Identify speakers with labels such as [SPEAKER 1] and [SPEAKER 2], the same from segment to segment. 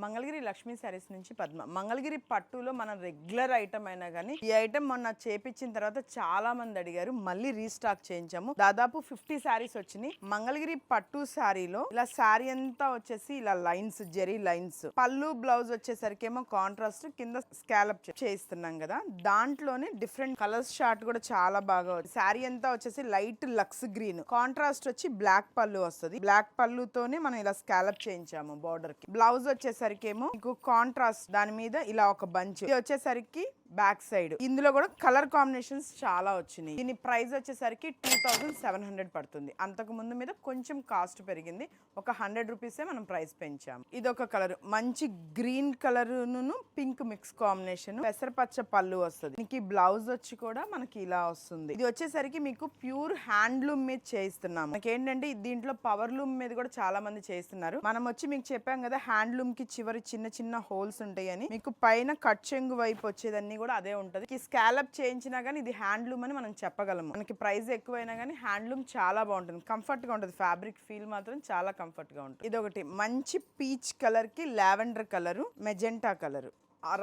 [SPEAKER 1] మంగళగిరి లక్ష్మీ శారీస్ నుంచి పద్మ. మంగళగిరి పట్టులో మన రెగ్యులర్ ఐటమ్ అయినా కానీ ఈ ఐటమ్ మొన్న చేపించిన తర్వాత చాలా మంది అడిగారు, మళ్ళీ రీస్టాక్ చేయించాము. దాదాపు 50 శారీస్ వచ్చినాయి. మంగళగిరి పట్టు శారీలో ఇలా శారీ అంతా వచ్చేసి ఇలా లైన్స్, జెరీ లైన్స్, పళ్ళు బ్లౌజ్ వచ్చేసరికి ఏమో కాంట్రాస్ట్, కింద స్కాలప్ చేయిస్తున్నాం కదా, దాంట్లోనే డిఫరెంట్ కలర్స్ షార్ట్ కూడా చాలా బాగా. శారీ అంతా వచ్చేసి లైట్ లక్స్ గ్రీన్, కాంట్రాస్ట్ వచ్చి బ్లాక్ పళ్ళు వస్తుంది. బ్లాక్ పళ్ళుతోనే మనం ఇలా స్కాలప్ చేయించాము బార్డర్ కి. బ్లౌజ్ వచ్చేసరికి ఏమో మీకు కాంట్రాస్ట్, దాని మీద ఇలా ఒక బంచ్. ఇది వచ్చేసరికి బ్యాక్ సైడ్. ఇందులో కూడా కలర్ కాంబినేషన్స్ చాలా వచ్చినాయి. దీని ప్రైస్ వచ్చేసరికి 2700 పడుతుంది. అంతకు ముందు మీద కొంచెం కాస్ట్ పెరిగింది, ఒక 100 రూపీసే మనం ప్రైస్ పెంచాము. ఇది ఒక కలర్, మంచి గ్రీన్ కలర్ ను పింక్ మిక్స్ కాంబినేషన్, పెసరపచ్చ పళ్ళు వస్తుంది. మీకు బ్లౌజ్ వచ్చి కూడా మనకి ఇలా వస్తుంది. ఇది వచ్చేసరికి మీకు ప్యూర్ హ్యాండ్లూమ్ మీద చేయిస్తున్నాము. మనకి ఏంటంటే దీంట్లో పవర్ లూమ్ మీద కూడా చాలా మంది చేస్తున్నారు. మనం వచ్చి మీకు చెప్పాం కదా, హ్యాండ్లూమ్ కి చివరి చిన్న చిన్న హోల్స్ ఉంటాయని. మీకు పైన కట్ చెంగు వైపు వచ్చేదన్నీ కూడా అదే ఉంటది. స్కాలప్ చేయించినా గానీ ఇది హ్యాండ్లూమ్ అని మనం చెప్పగలము. మనకి ప్రైస్ ఎక్కువైనా కానీ హ్యాండ్లూమ్ చాలా బాగుంటుంది, కంఫర్ట్ గా ఉంటుంది. ఫ్యాబ్రిక్ ఫీల్ మాత్రం చాలా కంఫర్ట్ గా ఉంటుంది. ఇది ఒకటి మంచి పీచ్ కలర్ కి lavender colour, magenta colour,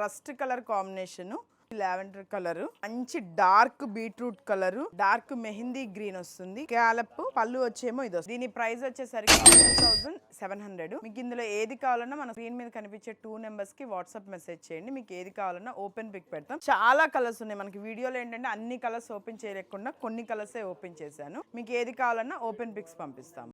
[SPEAKER 1] rust colour combination, lavender colour, మంచి dark beetroot colour, dark mehndi green వస్తుంది. స్కాలప్ పళ్ళు వచ్చేమో ఇది వస్తుంది. దీని ప్రైస్ వచ్చేసరికి 2700. మీకు ఇందులో ఏది కావాలన్నా మన స్క్రీన్ మీద కనిపించే 2 నెంబర్స్ కి వాట్సాప్ మెసేజ్ చేయండి. మీకు ఏది కావాలన్నా ఓపెన్ పిక్ పెడతాం. చాలా కలర్స్ ఉన్నాయి. మనకి వీడియోలో ఏంటంటే అన్ని కలర్స్ ఓపెన్ చేయలేకుండా కొన్ని కలర్సే ఓపెన్ చేశాను. మీకు ఏది కావాలన్నా ఓపెన్ పిక్స్ పంపిస్తాం.